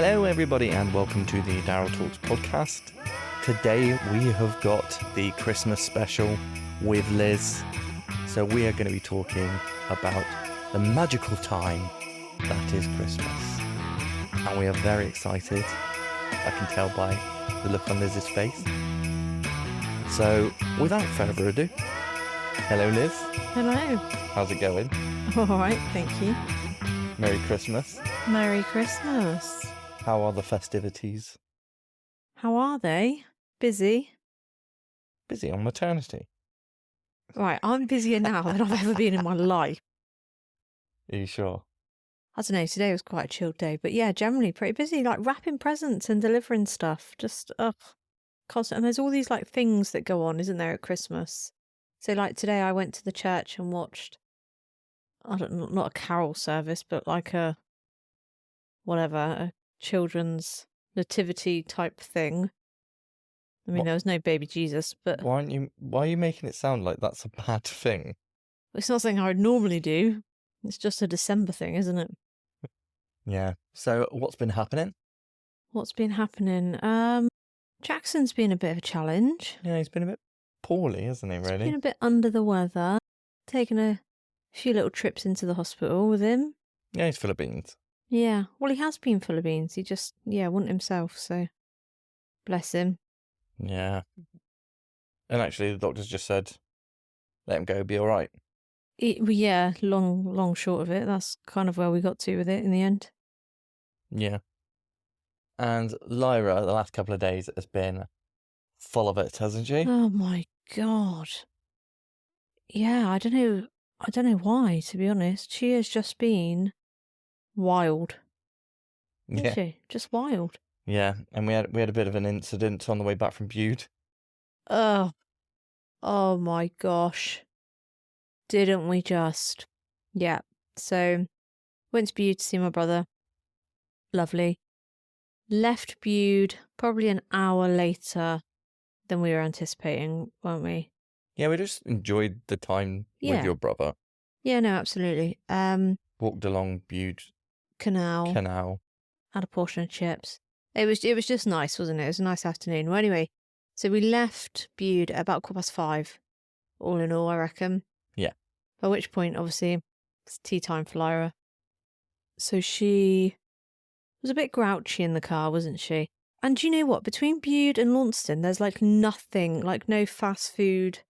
Hello, everybody, and welcome to the Daryl Talks podcast. Today we have got the Christmas special with Liz. So we are going to be talking about the magical time that is Christmas. And we are very excited. I can tell by the look on Liz's face. So without further ado, hello, Liz. Hello. How's it going? All right, thank you. Merry Christmas. Merry Christmas. How are the festivities? How are they? Busy? Busy on maternity. Right, I'm busier now than I've ever been in my life. Are you sure? I don't know, today was quite a chilled day, but yeah, generally pretty busy, like wrapping presents and delivering stuff. Just, constant. And there's all these like things that go on, isn't there, at Christmas? So like today I went to the church and watched, I don't know, not a carol service, but like a children's nativity type thing. I mean, What? there was no baby Jesus, but Why are you making it sound like that's a bad thing? it's not something I would normally do. It's just a December thing, isn't it? Yeah. So what's been happening? What's been happening? Jackson's been a bit of a challenge. Yeah, he's been a bit poorly, hasn't he, He's really? been a bit under the weather. Taken a few little trips into the hospital with him. Yeah, he's full of beans. Yeah, well, he has been full of beans. He just, wasn't himself, so bless him. Yeah. And actually, the doctors just said, let him go, be all right. Yeah, long short of it. That's kind of where we got to with it in the end. Yeah. And Lyra, the last couple of days, has been full of it, hasn't she? Oh my God. Yeah, I don't know why, to be honest. She has just been wild. Isn't Yeah. she? Just wild. Yeah, and we had a bit of an incident on the way back from Bude. Oh my gosh. Didn't we just? Yeah. So, went to Bude to see my brother. Lovely. Left Bude probably an hour later than we were anticipating, weren't we? Yeah, we just enjoyed the time with your brother. Yeah, no, absolutely. Walked along Bude Canal. Had a portion of chips. It was just nice, wasn't it? It was a nice afternoon. Well, anyway, so we left Bude at about 5:15, all in all, I reckon. Yeah. By which point, obviously, it's tea time for Lyra. So she was a bit grouchy in the car, wasn't she? And do you know what? Between Bude and Lumsdon, there's like nothing, like no fast food,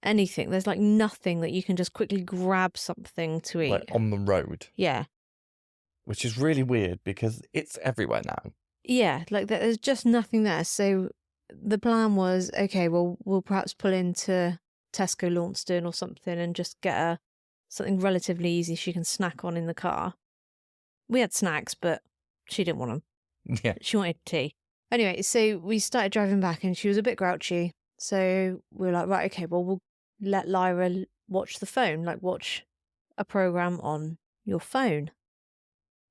anything. There's like nothing that you can just quickly grab something to eat. Like on the road. Yeah. Which is really weird because it's everywhere now. Yeah, like there's just nothing there. So the plan was, okay, well, we'll perhaps pull into Tesco Lumsdon or something and just get her something relatively easy she can snack on in the car. We had snacks, but she didn't want them. Yeah. She wanted tea. Anyway, so we started driving back and she was a bit grouchy. So we were like, right, okay, well, we'll let Lyra watch the phone, like watch a program on your phone.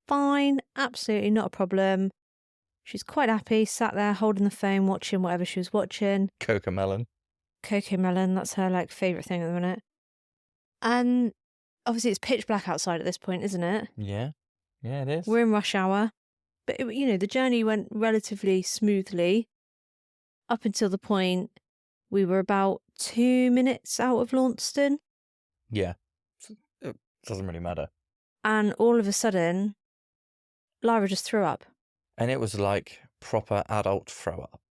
Fine, absolutely not a problem. She's quite happy, sat there holding the phone, watching whatever she was watching. Cocomelon, that's her like favourite thing at the minute. And obviously it's pitch black outside at this point, isn't it? Yeah, it is. We're in rush hour. But, the journey went relatively smoothly up until the point we were about 2 minutes out of Lumsdon. Yeah, it doesn't really matter. And all of a sudden, Lyra just threw up. And it was like proper adult throw up.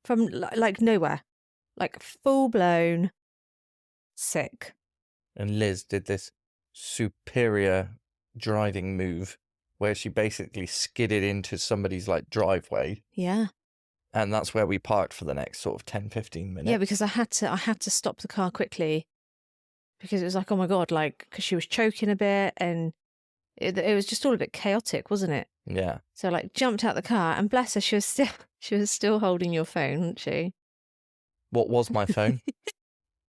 From like nowhere. Like full blown sick. And Liz did this superior driving move where she basically skidded into somebody's like driveway. Yeah. And that's where we parked for the next sort of 10-15 minutes. Yeah, because I had to stop the car quickly because it was like, oh my God, like, because she was choking a bit and it was just all a bit chaotic, wasn't it? Yeah. So like jumped out the car and bless her, she was still holding your phone, wasn't she? What was my phone?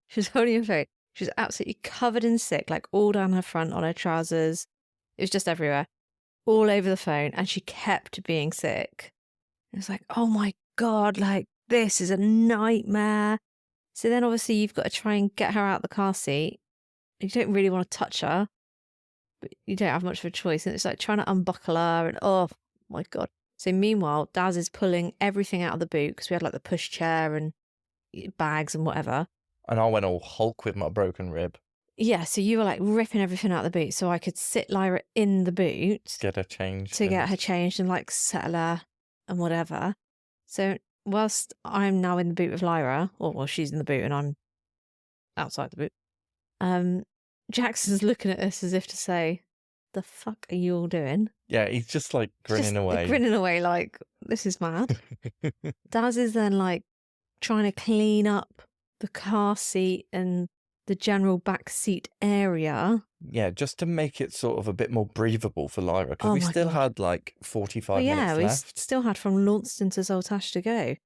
She was holding your phone. She was absolutely covered in sick, like all down her front, on her trousers. It was just everywhere, all over the phone. And she kept being sick. It was like, oh my God, like this is a nightmare. So then obviously you've got to try and get her out the car seat. You don't really want to touch her, but you don't have much of a choice. And it's like trying to unbuckle her and my God. So meanwhile, Daz is pulling everything out of the boot because we had like the push chair and bags and whatever. And I went all Hulk with my broken rib. Yeah, so you were like ripping everything out of the boot so I could sit Lyra in the boot. Get her changed. To get her changed and like settle her and whatever. So whilst I'm now in the boot with Lyra, or well, she's in the boot and I'm outside the boot, Jackson's looking at us as if to say, the fuck are you all doing? Yeah, he's just like grinning away. Grinning away like, this is mad. Daz is then like trying to clean up the car seat and the general back seat area. Yeah, just to make it sort of a bit more breathable for Lyra, because we still had like 45 minutes left. Yeah, we still had from Lumsdon to Zoltash to go.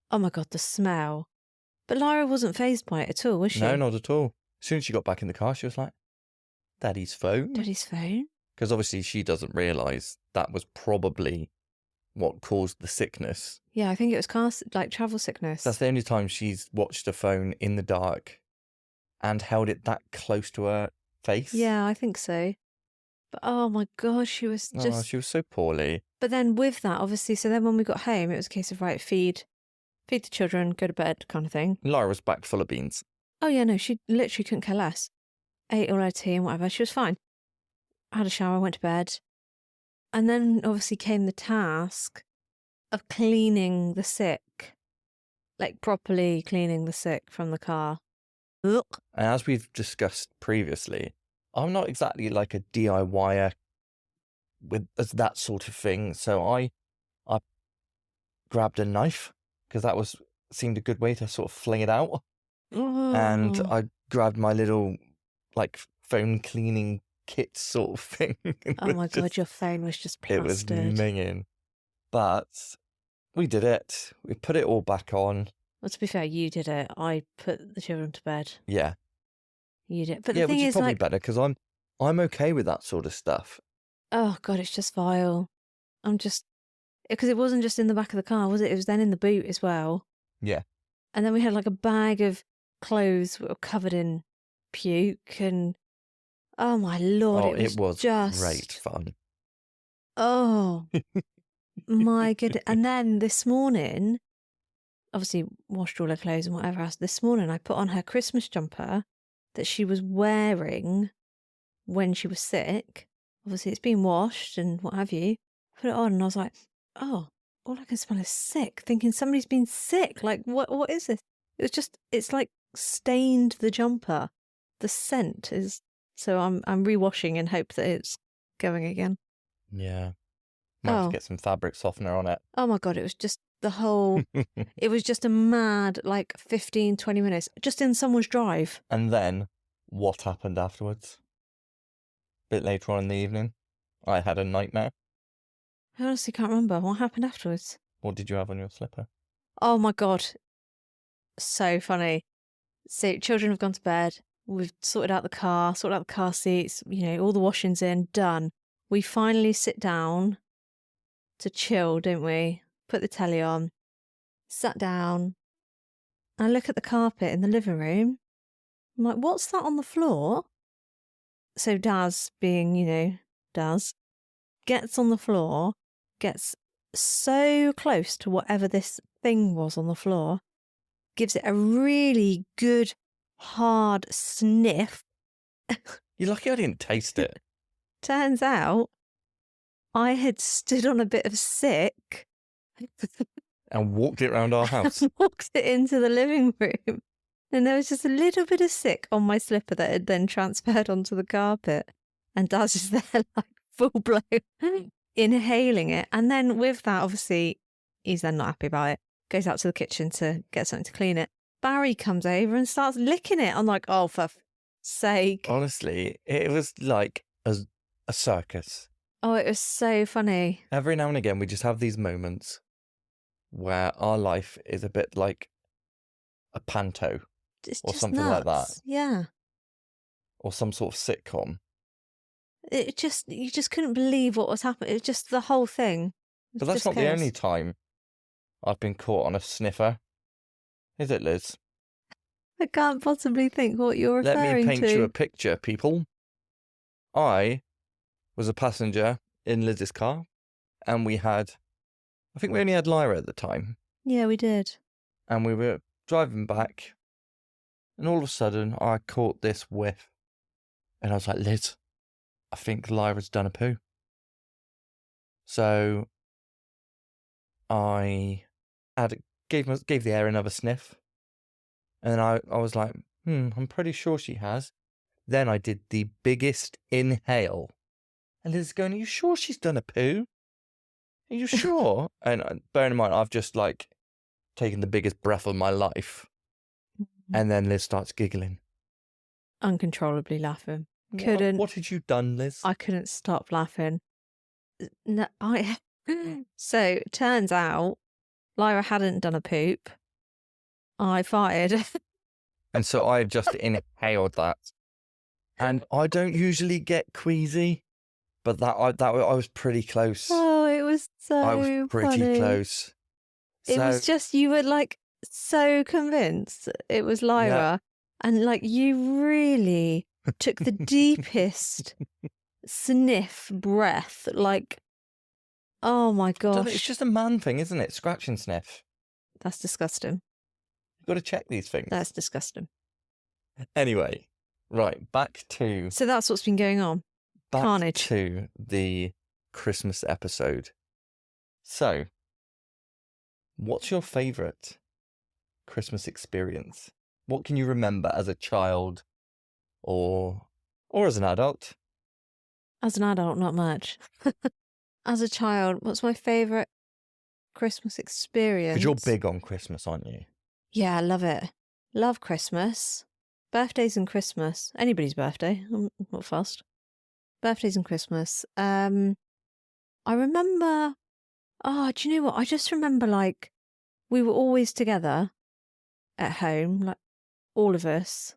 Oh my God, the smell. But Lyra wasn't fazed by it at all, was she? No, not at all. As soon as she got back in the car, she was like, Daddy's phone? Daddy's phone? Because obviously she doesn't realise that was probably what caused the sickness. Yeah, I think it was travel sickness. That's the only time she's watched a phone in the dark and held it that close to her face. Yeah, I think so. But oh my God, she was just... Oh, she was so poorly. But then with that, obviously, so then when we got home, it was a case of, right, feed the children, go to bed kind of thing. Lyra was back full of beans. Oh yeah, no, she literally couldn't care less. Ate all her tea and whatever. She was fine. Had a shower, went to bed. And then obviously came the task of cleaning the sick. Like properly cleaning the sick from the car. Ugh. And as we've discussed previously, I'm not exactly like a DIYer with that sort of thing. So I grabbed a knife because that seemed a good way to sort of fling it out. Oh. And I grabbed my little like phone cleaning kit sort of thing. Oh my God, your phone was just plastered. It was minging. But we did it. We put it all back on. Well, to be fair, you did it. I put the children to bed. Yeah. You did. But yeah, the thing which is probably like... better because I'm okay with that sort of stuff. Oh God, it's just vile. I'm just... Because it wasn't just in the back of the car, was it? It was then in the boot as well. Yeah. And then we had like a bag of clothes that were covered in puke and... Oh my Lord, it was just... great fun. Oh, my goodness. And then this morning, obviously washed all her clothes and whatever else. This morning I put on her Christmas jumper that she was wearing when she was sick. Obviously it's been washed and what have you. Put it on and I was like, oh, all I can smell is sick. Thinking somebody's been sick. Like, what is this? It's like stained the jumper. The scent is... So I'm rewashing in hope that it's going again. Yeah. Might have to get some fabric softener on it. Oh my God, it was just the whole... It was just a mad, like, 15, 20 minutes, just in someone's drive. And then, what happened afterwards? A bit later on in the evening, I had a nightmare. I honestly can't remember. What happened afterwards? What did you have on your slipper? Oh my God. So funny. So children have gone to bed. We've sorted out the car seats, all the washing's in, done. We finally sit down to chill, don't we? Put the telly on, sat down. I look at the carpet in the living room. I'm like, what's that on the floor? So Daz, being, Daz, gets on the floor, gets so close to whatever this thing was on the floor, gives it a really good, hard sniff. You're lucky I didn't taste it. Turns out I had stood on a bit of sick and walked it around our house. Walked it into the living room. And there was just a little bit of sick on my slipper that had then transferred onto the carpet. And Daz is there like full blown inhaling it. And then with that, obviously, he's then not happy about it. Goes out to the kitchen to get something to clean it. Barry comes over and starts licking it. I'm like, oh, for sake. Honestly, it was like a circus. Oh, it was so funny. Every now and again, we just have these moments where our life is a bit like a panto or something nuts. like that. Yeah. Or some sort of sitcom. You just couldn't believe what was happening. It was just the whole thing. But that's not the only time I've been caught on a sniffer. Is it, Liz? I can't possibly think what you're referring to. Let me paint you a picture, people. I was a passenger in Liz's car, and I think we only had Lyra at the time, Yeah, we did. and we were driving back, and all of a sudden I caught this whiff, and I was like, Liz, I think Lyra's done a poo. So I gave the air another sniff, and then I was like, I'm pretty sure she has. Then I did the biggest inhale, and Liz is going, are you sure she's done a poo? Are you sure? And bearing in mind, I've just like taken the biggest breath of my life, and then Liz starts giggling. Uncontrollably laughing. What had you done, Liz? I couldn't stop laughing. No, So turns out Lyra hadn't done a poop. I farted. And so I just inhaled that. And I don't usually get queasy, but I was pretty close. Oh, it was so I was pretty funny. close. It was just, you were like so convinced it was Lyra. And like you really took the deepest sniff breath. Like, oh my gosh. It's just a man thing, isn't it? Scratch and sniff. That's disgusting. You've got to check these things. That's disgusting. Anyway, right, back to... So that's what's been going on. Carnage. To the Christmas episode. So, what's your favourite Christmas experience? What can you remember as a child or as an adult? As an adult, not much. As a child, what's my favourite Christmas experience? Because you're big on Christmas, aren't you? Yeah, I love it. Love Christmas. Birthdays and Christmas. Anybody's birthday. I'm not fussed. Birthdays and Christmas. I remember... Oh, do you know what? I just remember, like, we were always together at home, like, all of us.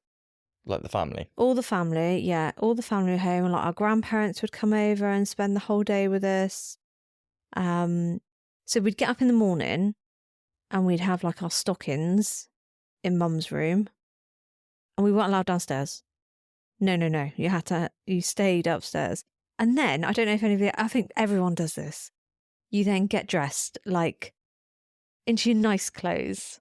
Like the family? All the family, yeah. All the family at home. And, like, our grandparents would come over and spend the whole day with us. So we'd get up in the morning and we'd have, like, our stockings in Mum's room. And we weren't allowed downstairs. No. You stayed upstairs. And then, I don't know if I think everyone does this. You then get dressed, like, into your nice clothes.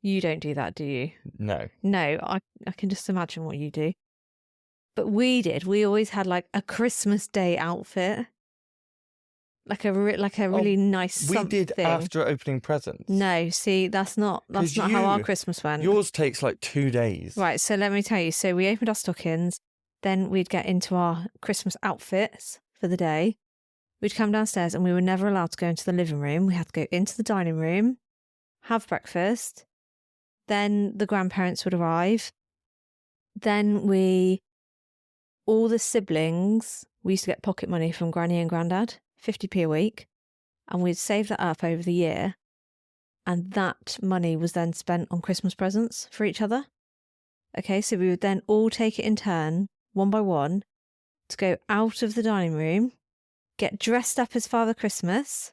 You don't do that, do you? No. No, I can just imagine what you do. But we did. We always had, like, a Christmas Day outfit. Like a really nice something. We did after opening presents. No, see, that's not how our Christmas went. Yours takes like 2 days. Right, so let me tell you. So we opened our stockings, then we'd get into our Christmas outfits for the day. We'd come downstairs and we were never allowed to go into the living room. We had to go into the dining room, have breakfast. Then the grandparents would arrive. Then all the siblings, we used to get pocket money from Granny and Grandad, 50p a week. And we'd save that up over the year. And that money was then spent on Christmas presents for each other. Okay, so we would then all take it in turn, one by one, to go out of the dining room, get dressed up as Father Christmas.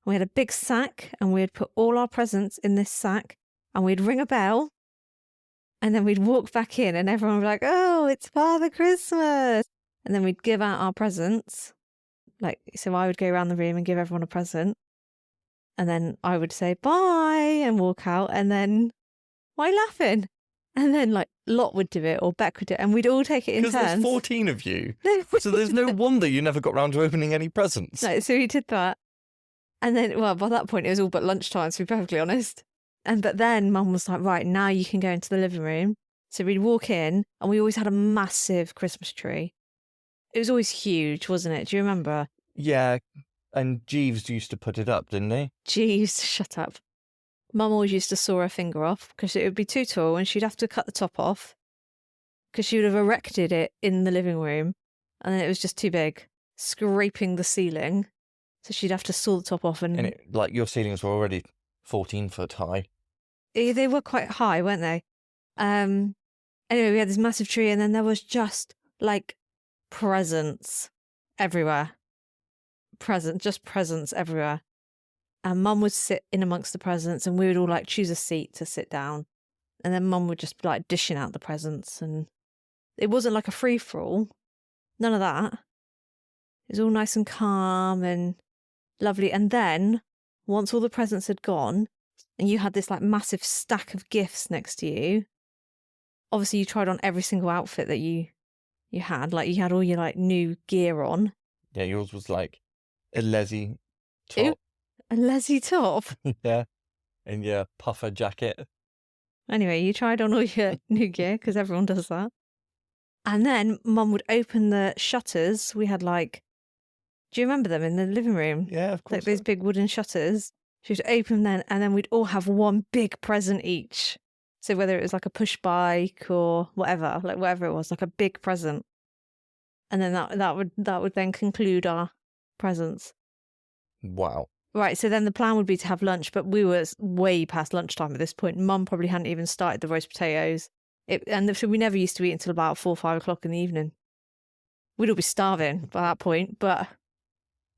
We had a big sack and we'd put all our presents in this sack and we'd ring a bell and then we'd walk back in and everyone would be like, oh, it's Father Christmas. And then we'd give out our presents. Like, so I would go around the room and give everyone a present. And then I would say bye and walk out. And then, why laughing? And then, like, Lot would do it or Beck would do it. And we'd all take it in turns. Because there's 14 of you. So there's no wonder you never got round to opening any presents. No, so we did that. And then, well, by that point, it was all but lunchtime, to be perfectly honest. But then Mum was like, right, now you can go into the living room. So we'd walk in and we always had a massive Christmas tree. It was always huge, wasn't it? Do you remember? Yeah, and Jeeves used to put it up, didn't he? Jeeves, shut up. Mum always used to saw her finger off because it would be too tall and she'd have to cut the top off because she would have erected it in the living room and then it was just too big, scraping the ceiling. So she'd have to saw the top off and like your ceilings were already 14 foot high. They were quite high, weren't they? Anyway, we had this massive tree and then there was just like presents everywhere. Just presents everywhere. And Mum would sit in amongst the presents and we would all like choose a seat to sit down. And then Mum would just be like dishing out the presents and it wasn't like a free-for-all. None of that. It was all nice and calm and lovely. And then once all the presents had gone and you had this like massive stack of gifts next to you, obviously you tried on every single outfit that you had. Like you had all your like new gear on. Yeah, yours was like a Leslie Ew, top. a Leslie top. Yeah. And your puffer jacket. Anyway, you tried on all your new gear because everyone does that. And then Mum would open the shutters. We had like, do you remember them in the living room? Yeah, of course. Like those big wooden shutters. She would open them and then we'd all have one big present each. So whether it was like a push bike or whatever, like whatever it was, like a big present. And then that would then conclude our presents. Wow. Right, so then the plan would be to have lunch, but we were way past lunchtime at this point. Mum probably hadn't even started the roast potatoes. So we never used to eat until about 4 or 5 o'clock in the evening. We'd all be starving by that point, but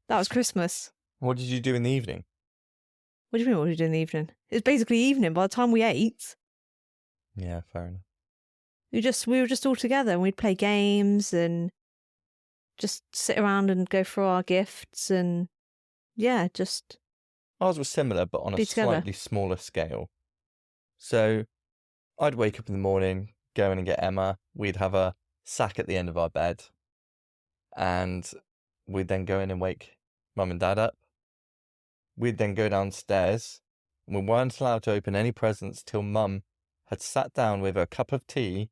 that was Christmas. What did you do in the evening? What do you mean what did we do in the evening? It was basically evening by the time we ate. Yeah, fair enough. We were just all together and we'd play games and just sit around and go through our gifts and yeah, just Ours was similar, but on a be together. slightly smaller scale. So I'd wake up in the morning, go in and get Emma. We'd have a sack at the end of our bed. And we'd then go in and wake Mum and Dad up. We'd then go downstairs. We weren't allowed to open any presents till Mum had sat down with her cup of tea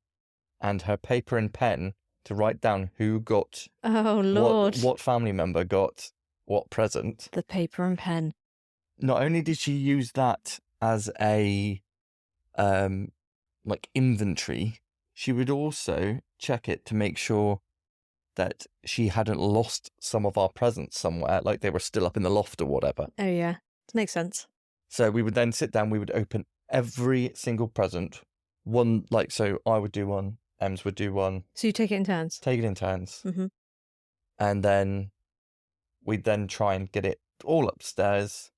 and her paper and pen to write down who got Oh, Lord. what family member got what present. The paper and pen. Not only did she use that as a like inventory, she would also check it to make sure that she hadn't lost some of our presents somewhere, like they were still up in the loft or whatever. Oh, yeah. Makes sense. So we would then sit down, we would open every single present. One, like, so I would do one, Ems would do one. So you take it in turns? Take it in turns. Mm-hmm. And then we'd then try and get it all upstairs.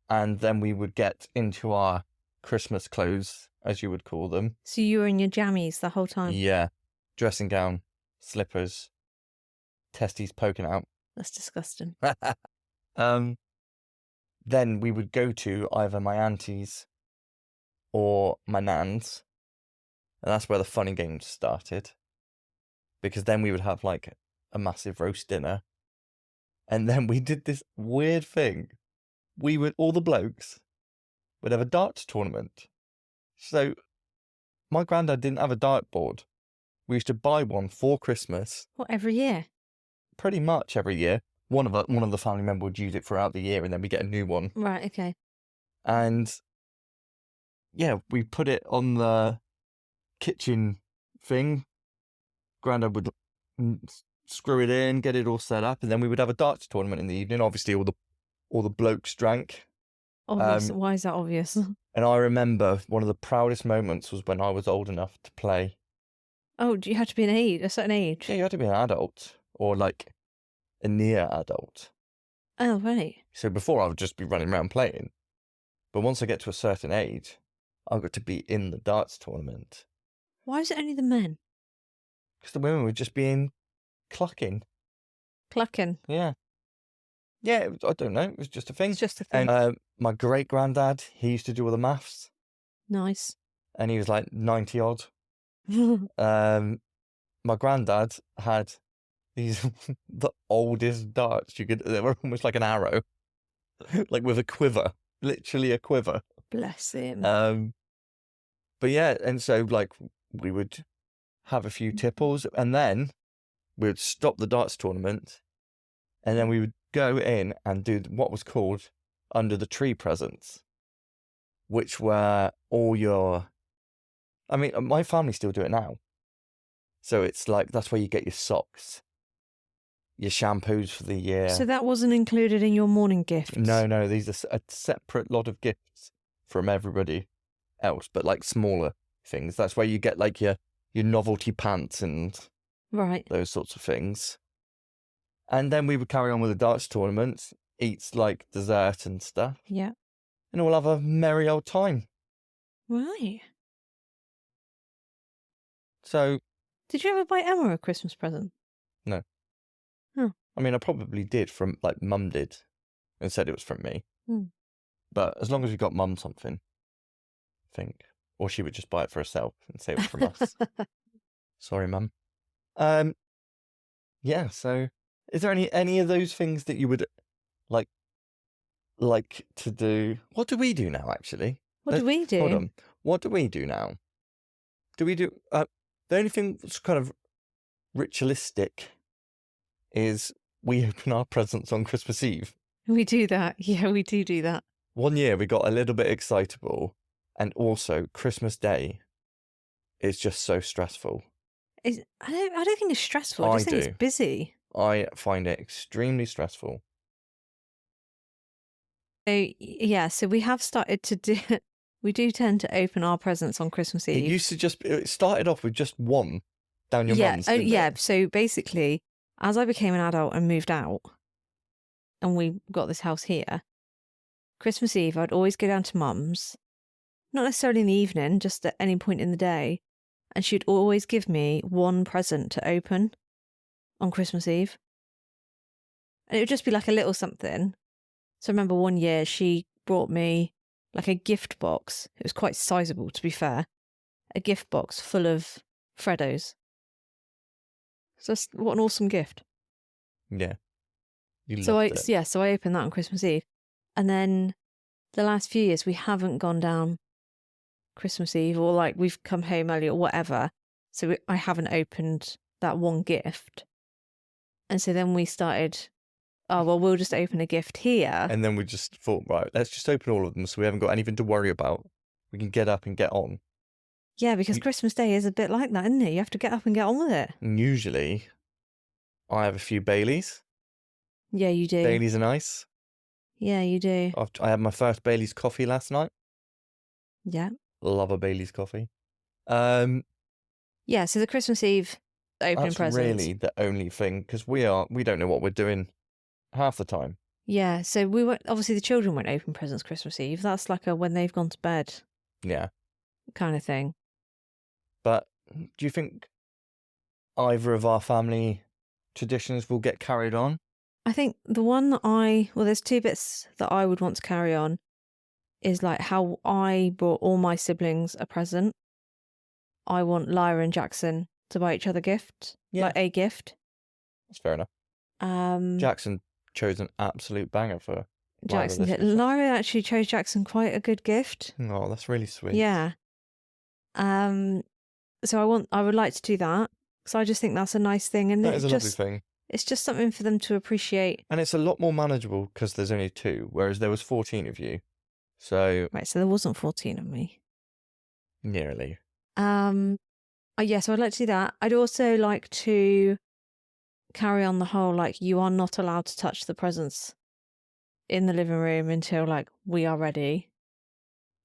And then we would get into our Christmas clothes, as you would call them. So you were in your jammies the whole time? Yeah. Dressing gown, slippers, testes poking out. That's disgusting. Then we would go to either my auntie's or my nan's. And that's where the funny games started. Because then we would have like a massive roast dinner. And then we did this weird thing. All the blokes would have a darts tournament. So my granddad didn't have a dartboard. We used to buy one for Christmas. What, every year? Pretty much every year. One of the family members would use it throughout the year and then we get a new one. Right, okay. And yeah, we put it on the kitchen thing. Grandad would screw it in, get it all set up, and then we would have a darts tournament in the evening. Obviously, all the blokes drank. Obvious. Why is that obvious? And I remember one of the proudest moments was when I was old enough to play. Oh, do you have to be a certain age? Yeah, you had to be an adult or like a near adult. Oh, right. So before I would just be running around playing. But once I get to a certain age, I got to be in the darts tournament. Why is it only the men? Because the women were just being clucking. Clucking. Yeah. Yeah, I don't know. It was just a thing. It's just a thing. And my great granddad, he used to do all the maths. Nice. And he was like 90 odd. My granddad had these the oldest darts you could. They were almost like an arrow, like with a quiver, literally a quiver. Bless him. But yeah, and so like we would have a few tipples, and then we would stop the darts tournament, and then we would go in and do what was called under the tree presents, which were all your. I mean, my family still do it now. So it's like, that's where you get your socks, your shampoos for the year. So that wasn't included in your morning gifts? No, these are a separate lot of gifts from everybody else, but like smaller things. That's where you get like your novelty pants and right, those sorts of things. And then we would carry on with the darts tournament, eat like dessert and stuff. Yeah. And we'll have a merry old time. Right. So... Did you ever buy Emma a Christmas present? No. Oh. I mean, I probably did from, like, Mum did and said it was from me. But as long as we got Mum something, I think. Or she would just buy it for herself and say it was from us. Sorry, Mum. Yeah, so is there any of those things that you would like to do? What do we do now, actually? What do we do? Hold on. What do we do now? Do we do the only thing that's kind of ritualistic is we open our presents on Christmas Eve. We do that. Yeah, we do that. One year we got a little bit excitable, and also Christmas Day is just so stressful. I don't think it's stressful. I just think it's busy. I find it extremely stressful. So yeah, so we have started to do. We do tend to open our presents on Christmas Eve. It started off with just one down your mum's. Yeah. So basically, as I became an adult and moved out, and we got this house here, Christmas Eve I'd always go down to Mum's, not necessarily in the evening, just at any point in the day, and she'd always give me one present to open on Christmas Eve, and it would just be like a little something. So I remember one year she brought me like a gift box. It was quite sizable, to be fair. A gift box full of Freddos. So what an awesome gift. Yeah. So I opened that on Christmas Eve. And then the last few years we haven't gone down Christmas Eve, or like we've come home early or whatever. So I haven't opened that one gift. And so then we started, we'll just open a gift here. And then we just thought, right, let's just open all of them so we haven't got anything to worry about. We can get up and get on. Yeah, because Christmas Day is a bit like that, isn't it? You have to get up and get on with it. And usually, I have a few Baileys. Yeah, you do. Baileys are nice. Yeah, you do. I had my first Baileys coffee last night. Yeah. Love a Baileys coffee. Yeah, so the Christmas Eve opening presents. That's really the only thing, because we don't know what we're doing half the time. Yeah, so we won't, obviously the children won't open presents Christmas Eve. That's like a when they've gone to bed. Yeah. Kind of thing. But do you think either of our family traditions will get carried on? I think the one there's two bits that I would want to carry on is like how I bought all my siblings a present. I want Lyra and Jackson to buy each other gifts, like a gift. That's fair enough. Jackson chose an absolute banger for Jackson. Lyra actually chose Jackson quite a good gift. Oh, that's really sweet. Yeah. So I would like to do that because I just think that's a nice thing, and that is a lovely thing. It's just something for them to appreciate. And it's a lot more manageable because there's only 2, whereas there was 14 of you. So right, so there wasn't 14 of me. Nearly. Yeah, so I'd like to do that. I'd also like to carry on the whole, like, you are not allowed to touch the presents in the living room until, like, we are ready.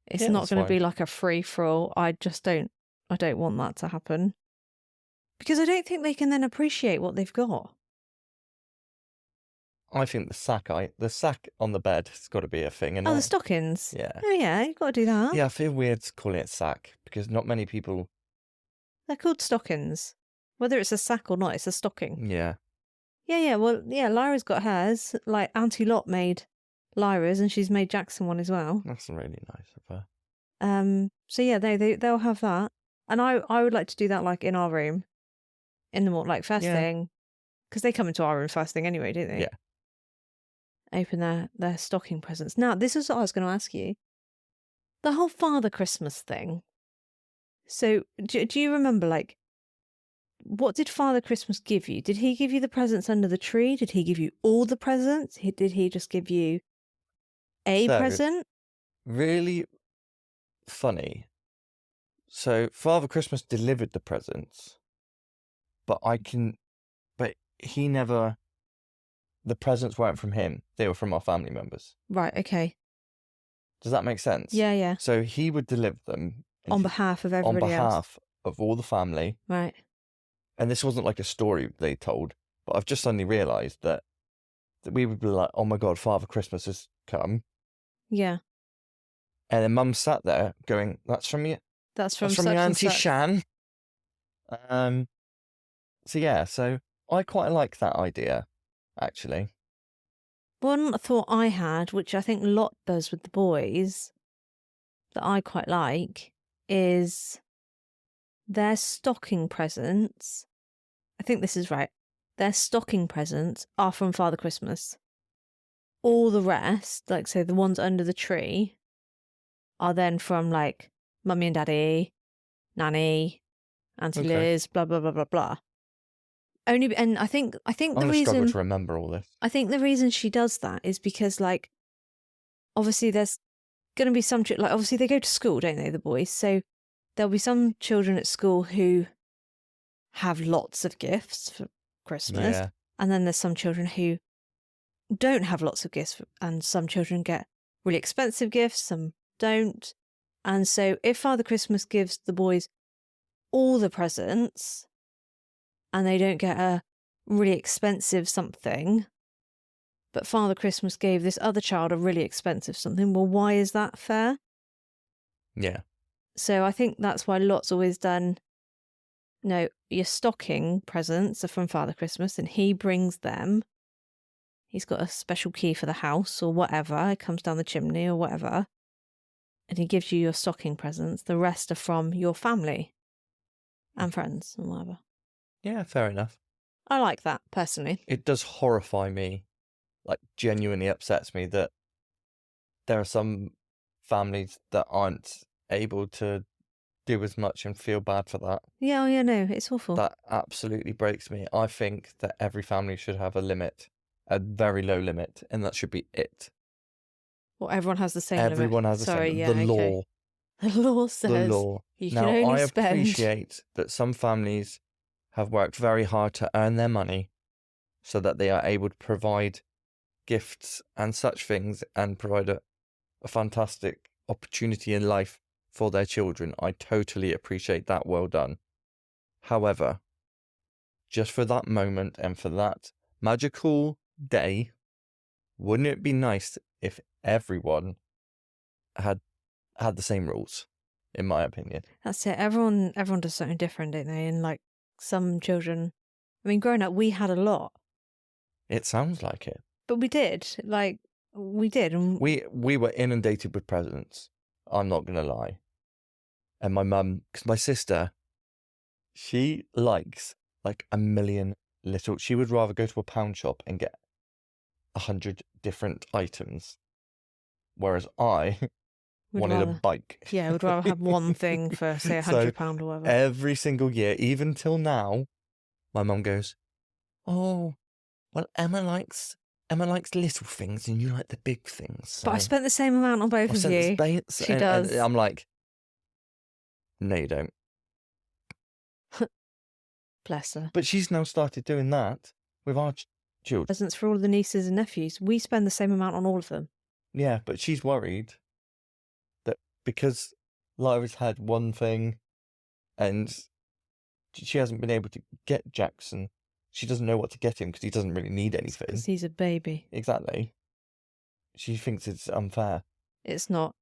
It's not going to be like a free-for-all. I don't want that to happen. Because I don't think they can then appreciate what they've got. I think the sack on the bed has got to be a thing. Oh, the stockings? Yeah. Oh, yeah, you've got to do that. Yeah, I feel weird calling it sack because not many people... They're called stockings. Whether it's a sack or not, it's a stocking. Yeah. Yeah, well, yeah, Lyra's got hers. Like, Auntie Lot made Lyra's and she's made Jackson one as well. That's really nice of her. So yeah, they'll have that. And I would like to do that, like, in our room. In the morning, like, first thing. Because they come into our room first thing anyway, don't they? Yeah. Open their stocking presents. Now, this is what I was going to ask you. The whole Father Christmas thing. So, do you remember, like, what did Father Christmas give you? Did he give you the presents under the tree? Did he give you all the presents? Did he just give you a present? Really funny. So, Father Christmas delivered the presents, but he never... The presents weren't from him. They were from our family members. Right, okay. Does that make sense? Yeah. So he would deliver them. On behalf of everybody else. On behalf of all the family. Right. And this wasn't like a story they told, but I've just suddenly realised that we would be like, oh my God, Father Christmas has come. Yeah. And then Mum sat there going, that's from you. That's from your Auntie Shan. So I quite like that idea. actually. One thought I had, which I think Lot does with the boys, that I quite like, is their stocking presents. I think this is right. Their stocking presents are from Father Christmas. All the rest, like say the ones under the tree, are then from like Mummy and Daddy, Nanny, Auntie Liz, blah blah blah blah blah. And I think I'm the gonna struggle reason to remember all this. I think the reason she does that is because like obviously there's going to be some like obviously they go to school, don't they, the boys? So there'll be some children at school who have lots of gifts for Christmas, Yeah. and then there's some children who don't have lots of gifts, and some children get really expensive gifts, some don't. And so if Father Christmas gives the boys all the presents and they don't get a really expensive something, but Father Christmas gave this other child a really expensive something, well, why is that fair? Yeah. So I think that's why Lot's always done, no, your stocking presents are from Father Christmas and he brings them. He's got a special key for the house or whatever. It comes down the chimney or whatever. And he gives you your stocking presents. The rest are from your family and friends and whatever. Yeah, fair enough. I like that, personally. It does horrify me, like genuinely upsets me that there are some families that aren't able to do as much and feel bad for that. Yeah, oh yeah, no, it's awful. That absolutely breaks me. I think that every family should have a limit, a very low limit, and that should be it. Well, everyone has the same Everyone limit. has the Sorry, same. yeah, The okay. law. The law says The law. you Now, can only I spend... appreciate that some families have worked very hard to earn their money so that they are able to provide gifts and such things and provide a fantastic opportunity in life for their children. I totally appreciate that. Well done. However, just for that moment and for that magical day, wouldn't it be nice if everyone had the same rules, in my opinion? That's it. Everyone does something different, don't they? And like some children, I mean, growing up, we had a lot. It sounds like it. But we did. Like, we did. And We were inundated with presents. I'm not going to lie. And my mum, because my sister, she likes like a million little... She would rather go to a pound shop and get 100 different items. Whereas I wanted a bike. Yeah, we'd rather have one thing for, say, £100 or whatever. Every single year, even till now, my mum goes, "Oh, well, Emma likes little things and you like the big things. So but I spent the same amount on both of you. She does. And I'm like, no, you don't. Bless her. But she's now started doing that with our children. Presents for all the nieces and nephews. We spend the same amount on all of them. Yeah, but she's worried that because Lyra's had one thing and she hasn't been able to get Jackson, she doesn't know what to get him because he doesn't really need anything. Because he's a baby. Exactly. She thinks it's unfair. It's not.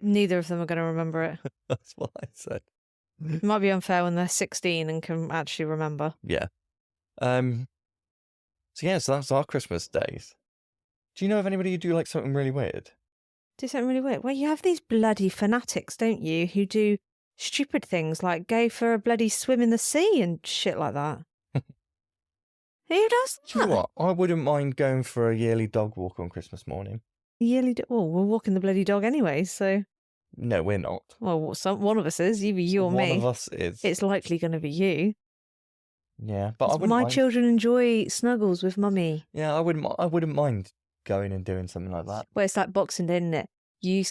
Neither of them are going to remember it. That's what I said. It might be unfair when they're 16 and can actually remember. Yeah. So that's our Christmas days. Do you know of anybody who do like something really weird? Do something really weird? Well, you have these bloody fanatics, don't you, who do stupid things like go for a bloody swim in the sea and shit like that. Who does that? Do you know what? I wouldn't mind going for a yearly dog walk on Christmas morning. Well, we're walking the bloody dog anyway, so... No, we're not. Well, one of us is, either you or me. One of us is. It's likely going to be you. Yeah, but I wouldn't My mind. children enjoy snuggles with mummy. Yeah, I wouldn't mind going and doing something like that. Well, it's like Boxing Day, isn't it?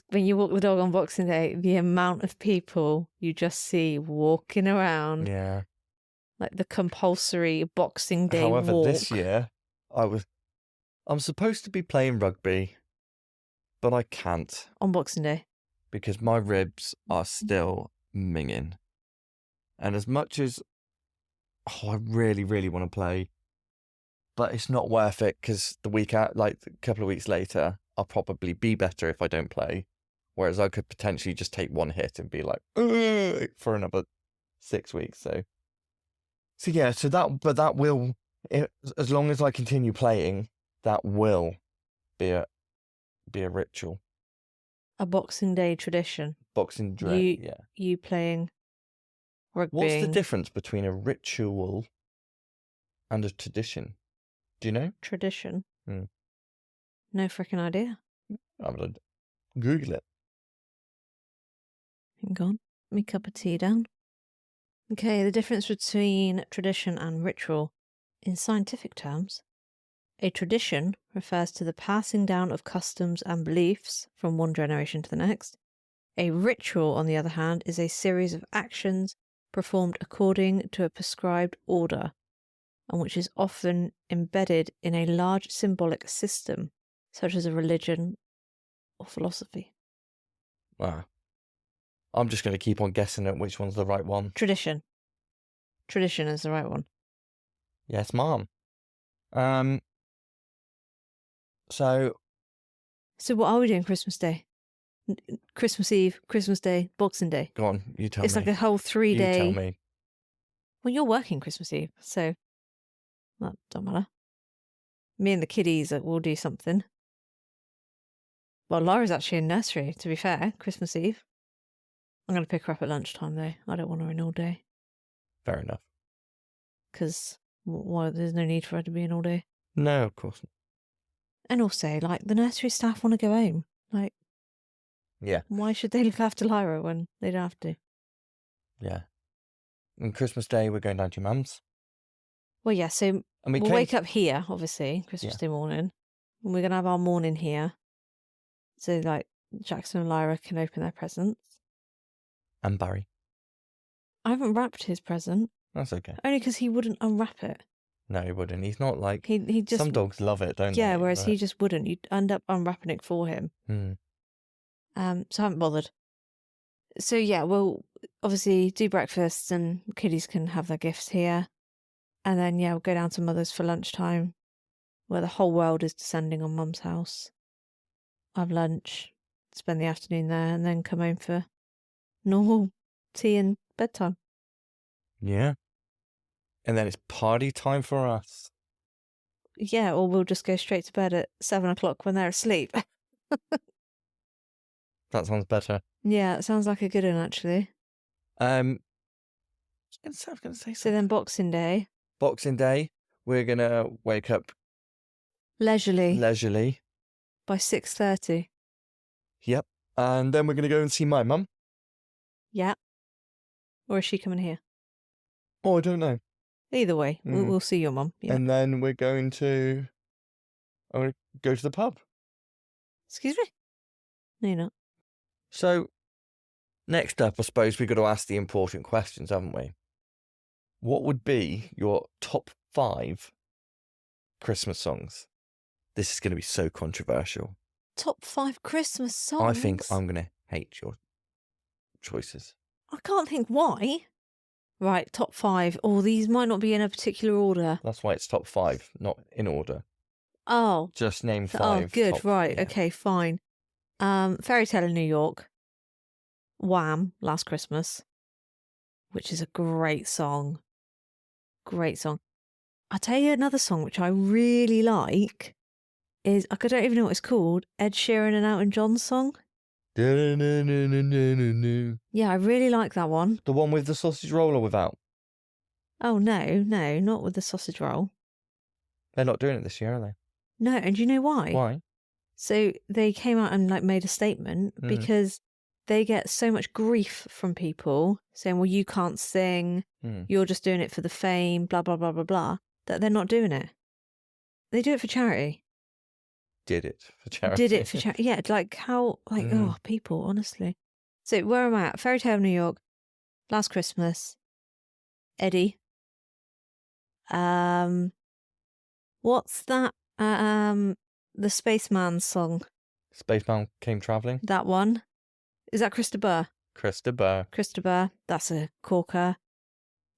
When you walk the dog on Boxing Day, the amount of people you just see walking around. Yeah. Like the compulsory Boxing Day However, walk. this year, I'm supposed to be playing rugby, but I can't. On Boxing Day. Because my ribs are still minging. And as much as I really, really want to play, but it's not worth it because the week out, like a couple of weeks later, I'll probably be better if I don't play. Whereas I could potentially just take one hit and be like, "Ugh," for another 6 weeks. So yeah, that will, as long as I continue playing, that will be a ritual. A Boxing Day tradition. Boxing Day, yeah. You playing rugby. What's the difference between a ritual and a tradition? Do you know? Tradition? Hmm. No freaking idea. I'm going to Google it. Hang on. Let me cup of tea down. Okay, the difference between tradition and ritual. In scientific terms, a tradition refers to the passing down of customs and beliefs from one generation to the next. A ritual, on the other hand, is a series of actions performed according to a prescribed order, and which is often embedded in a large symbolic system, such as a religion or philosophy. Wow. I'm just going to keep on guessing at which one's the right one. Tradition. Tradition is the right one. Yes, Mom. So what are we doing Christmas Day? Christmas Eve, Christmas Day, Boxing Day. go on, you tell me. It's like a whole 3-day. You tell me. Well, you're working Christmas Eve, so that don't matter. Me and the kiddies will do something. Well, Laura's actually in nursery, to be fair, Christmas Eve. I'm going to pick her up at lunchtime, though. I don't want her in all day. Fair enough. Because there's no need for her to be in all day. No, of course not. And also, like, the nursery staff want to go home. Like, yeah. Why should they look after Lyra when they don't have to? Yeah. And Christmas Day, we're going down to your mum's. Well, yeah, so And we'll wake up here, obviously, Christmas Day morning. And we're going to have our morning here. So, like, Jackson and Lyra can open their presents. And Barry. I haven't wrapped his present. That's okay. Only because he wouldn't unwrap it. No, he wouldn't. He's not like... He just... Some dogs love it, don't they? Yeah, whereas he just wouldn't. You'd end up unwrapping it for him. Hmm. So I haven't bothered. So, yeah, we'll obviously do breakfast and kiddies can have their gifts here. And then, yeah, we'll go down to Mother's for lunchtime, where the whole world is descending on Mum's house. Have lunch, spend the afternoon there, and then come home for normal tea and bedtime. Yeah. And then it's party time for us. Yeah, or we'll just go straight to bed at 7 o'clock when they're asleep. That sounds better. Yeah, it sounds like a good one, actually. I was going to say something. So then Boxing Day. Boxing Day, we're going to wake up... Leisurely. By 6:30. Yep. And then we're going to go and see my mum. Yeah. Or is she coming here? Oh, I don't know. Either way, we'll see your mum. Yeah. And then we're going to... I'm going to go to the pub. Excuse me? No, you're not. So, next up, I suppose we've got to ask the important questions, haven't we? What would be your top 5 Christmas songs? This is going to be so controversial. Top 5 Christmas songs? I think I'm going to hate your choices. I can't think why. Right, top 5. Oh, these might not be in a particular order. That's why it's top 5, not in order. Oh. Just name 5. Oh, good. Top, right. yeah. Okay, fine. Fairy Tale in New York. Wham! Last Christmas. Which is a great song. Great song. I'll tell you another song which I really like is, I don't even know what it's called, Ed Sheeran and Elton John's song. Yeah, I really like that one. The one with the sausage roll or without? Oh, no, not with the sausage roll. They're not doing it this year, are they? No, and do you know why? Why? So they came out and made a statement because they get so much grief from people saying, well, you can't sing, you're just doing it for the fame, blah, blah, blah, blah, blah, that they're not doing it. They do it for charity. Did it for charity. Yeah, oh, people, honestly. So where am I at? Fairy Tale of New York, Last Christmas, Eddie. What's that? The Spaceman song. Spaceman Came Travelling. That one. Is that Krista Burr? Krista Burr. That's a corker.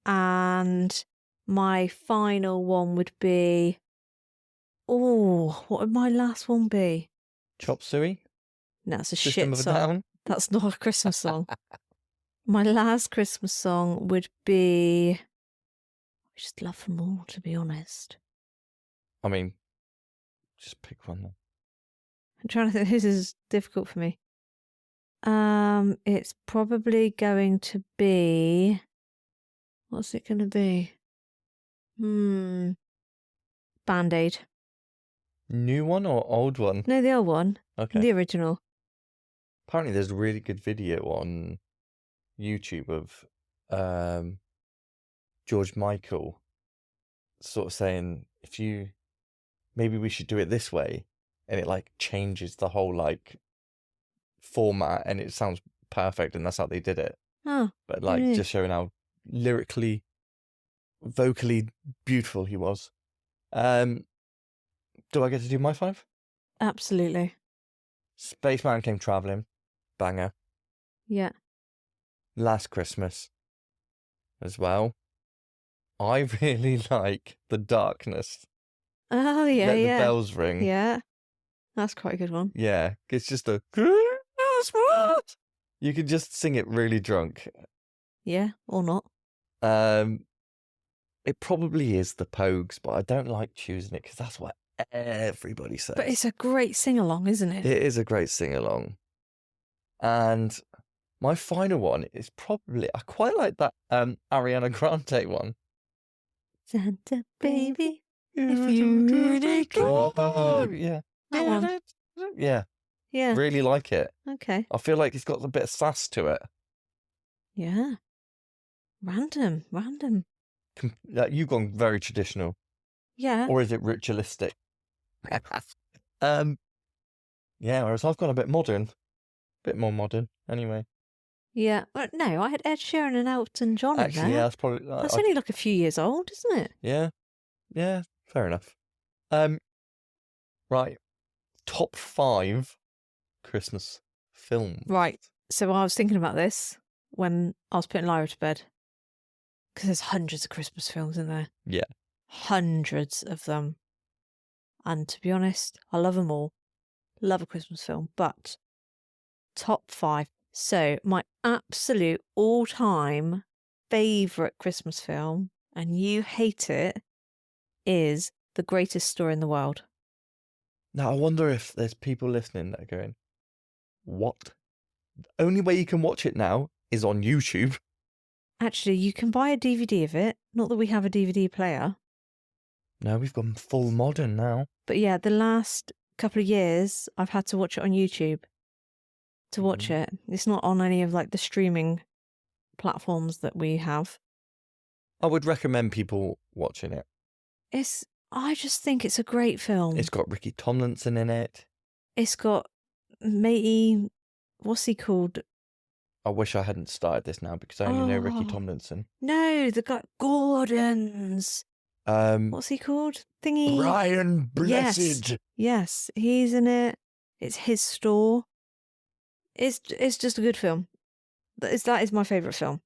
And my final one would be... Oh, what would my last one be? Chop Suey? No, it's a System shit of a song. Down? That's not a Christmas song. My last Christmas song would be... I just love them all, to be honest. I mean, Just pick one then. I'm trying to think. This is difficult for me. It's probably going to be. What's it going to be? Band-Aid. New one or old one? No, the old one. Okay. The original. Apparently, there's a really good video on YouTube of George Michael sort of saying, maybe we should do it this way, and it like changes the whole like format, and it sounds perfect, and that's how they did it. Oh. But like really? just showing how lyrically, vocally beautiful he was. Do I get to do my 5? Absolutely. Spaceman Came Travelling, banger. Yeah. Last Christmas as well. I really like The Darkness. Oh, yeah, Let yeah. the Bells Ring. Yeah. That's quite a good one. Yeah, it's just a Christmas. You can just sing it really drunk. Yeah, or not. It probably is the Pogues, but I don't like choosing it because that's what everybody says. But it's a great sing-along, isn't it? It is a great sing-along. And my final one is probably, I quite like that Ariana Grande one. Santa baby, if you really care. Yeah. That one. Yeah. Yeah. Really like it. Okay. I feel like it's got a bit of sass to it. Yeah. Random. You've gone very traditional. Yeah. Or is it ritualistic? Yeah, whereas I've gone a bit modern. A bit more modern, anyway. Yeah. Well, no, I had Ed Sheeran and Elton John in there. Yeah, that's probably... That's only like a few years old, isn't it? Yeah. Yeah, fair enough. Right. Top 5 Christmas films. Right. So I was thinking about this when I was putting Lyra to bed. Because there's hundreds of Christmas films in there. Yeah. Hundreds of them. And to be honest, I love them all. Love a Christmas film. But top 5. So my absolute all-time favourite Christmas film, and you hate it, is The Greatest Story in the World. Now, I wonder if there's people listening that are going, what? The only way you can watch it now is on YouTube. Actually, you can buy a DVD of it. Not that we have a DVD player. No, we've gone full modern now. But yeah, the last couple of years, I've had to watch it on YouTube to watch it. It's not on any of like the streaming platforms that we have. I would recommend people watching it. I just think it's a great film. It's got Ricky Tomlinson in it. It's got matey, what's he called? I wish I hadn't started this now because I only know Ricky Tomlinson. No, the guy Gordon's. What's he called? Thingy. Ryan Blessed. Yes, he's in it. It's his store. It's just a good film. That is my favourite film.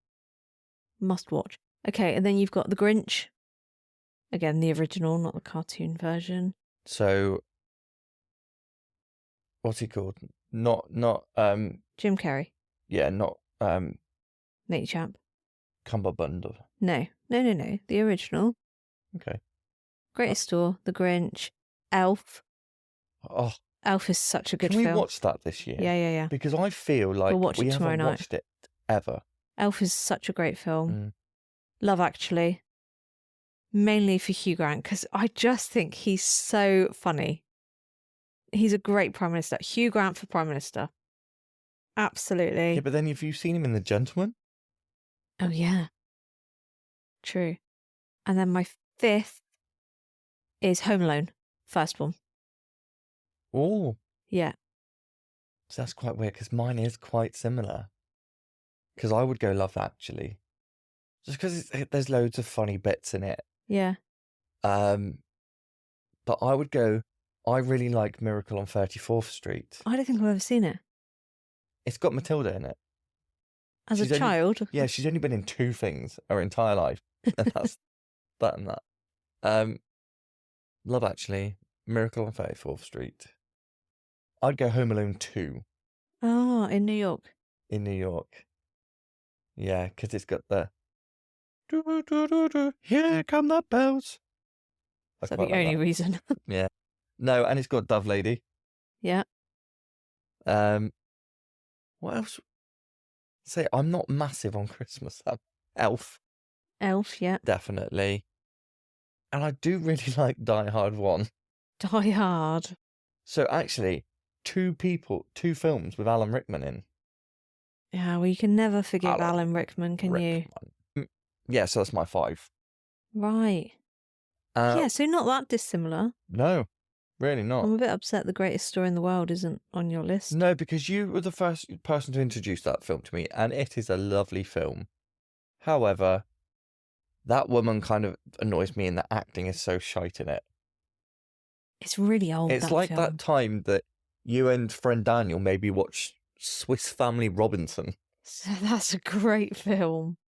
Must watch. Okay, and then you've got The Grinch. Again, the original, not the cartoon version. So, what's he called? Not Jim Carrey. Yeah, not Nate Champ. Cumberbund. No. The original. Okay. Greatest Store, The Grinch, Elf. Oh, Elf is such a good can film. we watch that this year? Yeah. Because I feel like we haven't watched it ever. Elf is such a great film. Love Actually. Mainly for Hugh Grant, because I just think he's so funny. He's a great Prime Minister. Hugh Grant for Prime Minister. Absolutely. Yeah, but then have you seen him in The Gentleman? Oh, yeah. True. And then my 5th is Home Alone. First one. Oh. Yeah. So that's quite weird, because mine is quite similar. Because I would go Love Actually. Just because there's loads of funny bits in it. Yeah. But I would go, I really like Miracle on 34th Street. I don't think I've ever seen it. It's got Matilda in it. As a child? Yeah, she's only been in 2 things her entire life. And that's that and that. Love Actually, Miracle on 34th Street. I'd go Home Alone 2. Oh, in New York. In New York. Yeah, because it's got the... Here come the bells. Is that the only reason? Yeah. No, and it's got Dove Lady. Yeah. What else? Say, I'm not massive on Christmas. Elf, Elf, yeah. definitely. And I do really like Die Hard 1. Die Hard. So actually, two films with Alan Rickman in. Yeah, well, you can never forgive Alan Rickman, can you? Yeah, so that's my 5. Right. Yeah, so not that dissimilar. No, really not. I'm a bit upset the greatest story in the world isn't on your list. No, because you were the first person to introduce that film to me, and it is a lovely film. However, that woman kind of annoys me, and the acting is so shite in it. It's really old, It's that like film. that time that you and friend Daniel maybe watched Swiss Family Robinson. So that's a great film.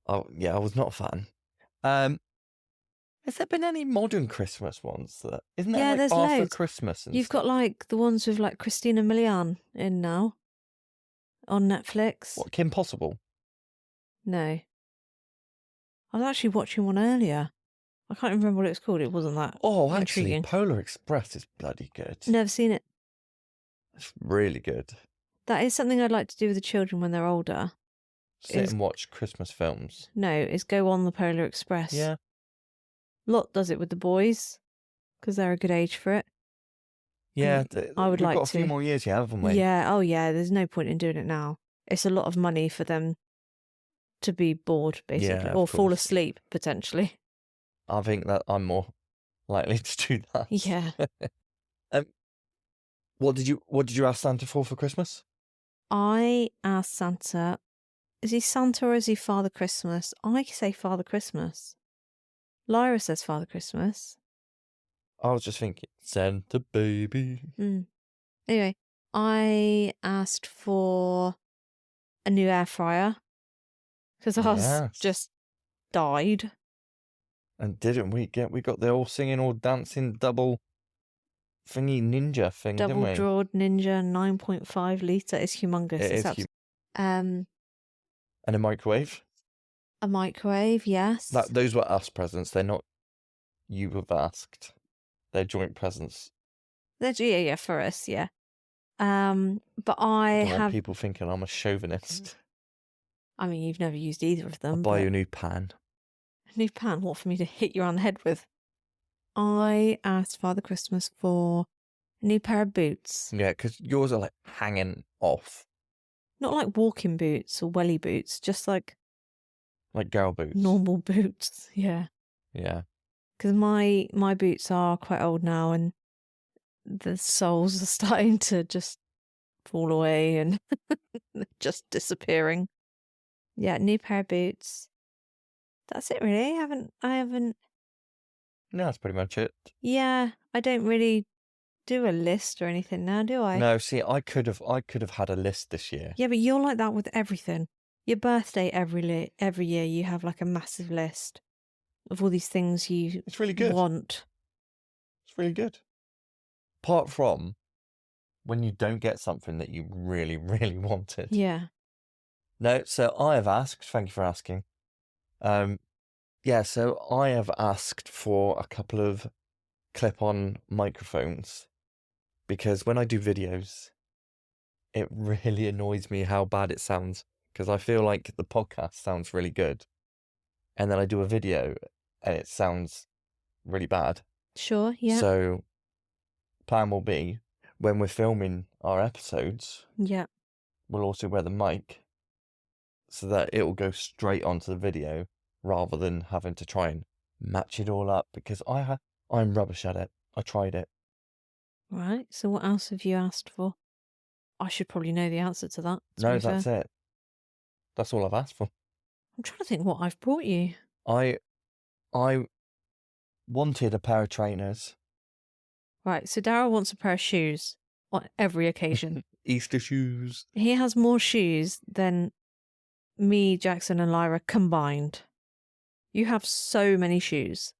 Oh, yeah, I was not a fan. Has there been any modern Christmas ones? Isn't there like there's Arthur loads. Christmas and You've stuff? got like the ones with like Christina Milian in now on Netflix. What, Kim Possible? No. I was actually watching one earlier. I can't remember what it was called. It wasn't that intriguing. Actually, Polar Express is bloody good. Never seen it. It's really good. That is something I'd like to do with the children when they're older. Sit and watch Christmas films. No, is go on the Polar Express. Yeah. Lot does it with the boys because they're a good age for it. Yeah, I would we've like got a few more years, haven't we? Yeah, oh yeah, there's no point in doing it now. It's a lot of money for them to be bored, basically, or fall asleep, potentially. I think that I'm more likely to do that. Yeah. What did you ask Santa for Christmas? I asked Santa, is he Santa or is he Father Christmas? I say Father Christmas. Lyra says Father Christmas. I was just thinking, Santa baby. Anyway, I asked for a new air fryer because ours just died. And didn't we got the all singing, all dancing double thingy ninja thing, didn't we? Double-drawed ninja 9.5 litre. It's humongous. It is and a microwave. A microwave, yes. Those were us presents. They're not you have asked. They're joint presents. Yeah, for us, yeah. But I don't have want people thinking I'm a chauvinist. I mean, you've never used either of them. I'll buy you a new pan. A new pan? What, for me to hit you on the head with? I asked Father Christmas for a new pair of boots. Yeah, because yours are like hanging off. Not like walking boots or welly boots, just like girl boots. Normal boots, yeah. Yeah. Because my boots are quite old now and the soles are starting to just fall away and just disappearing. Yeah, new pair of boots. That's it really. I haven't No, that's pretty much it. Yeah, I don't really do a list or anything now, do I? No, see, I could have had a list this year. Yeah, but you're like that with everything. Your birthday every year you have like a massive list of all these things you It's really good. want. It's really good. Apart from when you don't get something that you really, really wanted. Yeah. No, so I have asked, thank you for asking. So I have asked for a couple of clip-on microphones because when I do videos, it really annoys me how bad it sounds because I feel like the podcast sounds really good. And then I do a video and it sounds really bad. Sure, yeah. So plan will be when we're filming our episodes, yeah, we'll also wear the mic so that it will go straight onto the video rather than having to try and match it all up because I'm rubbish at it. I tried it. Right. So what else have you asked for? I should probably know the answer to that. No, that's it. That's all I've asked for. I'm trying to think what I've brought you. I wanted a pair of trainers. Right, so Daryl wants a pair of shoes on every occasion. Easter shoes. He has more shoes than me, Jackson and Lyra combined. You have so many shoes.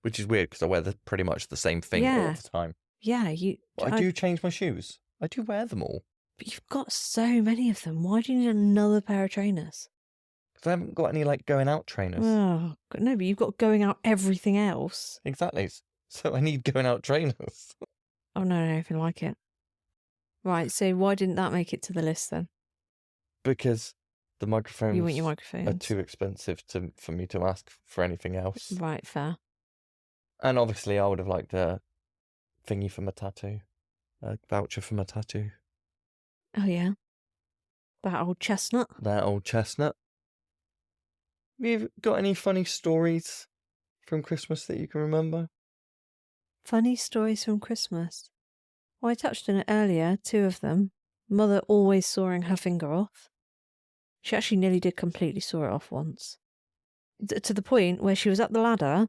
Which is weird because I wear pretty much the same thing all the time. Yeah, But I do change my shoes. I do wear them all. But you've got so many of them. Why do you need another pair of trainers? Because I haven't got any going out trainers. Oh, no, but you've got going out everything else. Exactly. So I need going out trainers. Oh, no, anything like it. Right, so why didn't that make it to the list then? Because the You want your microphones are microphones. too expensive for me to ask for anything else. Right, fair. And obviously I would have liked a thingy for my tattoo. A voucher for my tattoo. Oh, yeah. That old chestnut. That old chestnut. Have you got any funny stories from Christmas that you can remember? Funny stories from Christmas. Well, I touched on it earlier, 2 of them. Mother always sawing her finger off. She actually nearly did completely saw it off once. To the point where she was up the ladder.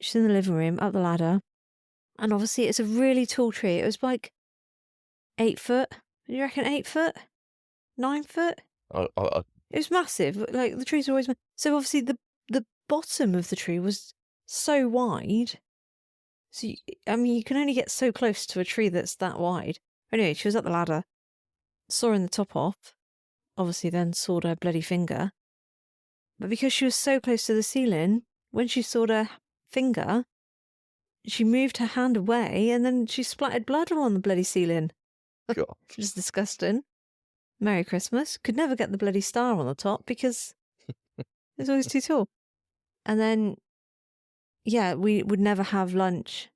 She's in the living room, up the ladder. And obviously it's a really tall tree. It was like 8 foot. You reckon 8 foot? 9 foot? I It was massive. Like, the trees are always... So obviously the bottom of the tree was so wide. So, you can only get so close to a tree that's that wide. Anyway, she was up the ladder, sawing the top off, obviously then sawed her bloody finger. But because she was so close to the ceiling, when she sawed her finger, she moved her hand away and then she splattered blood all on the bloody ceiling. God. Which is disgusting. Merry Christmas. Could never get the bloody star on the top because it's always too tall. And then, yeah, we would never have lunch.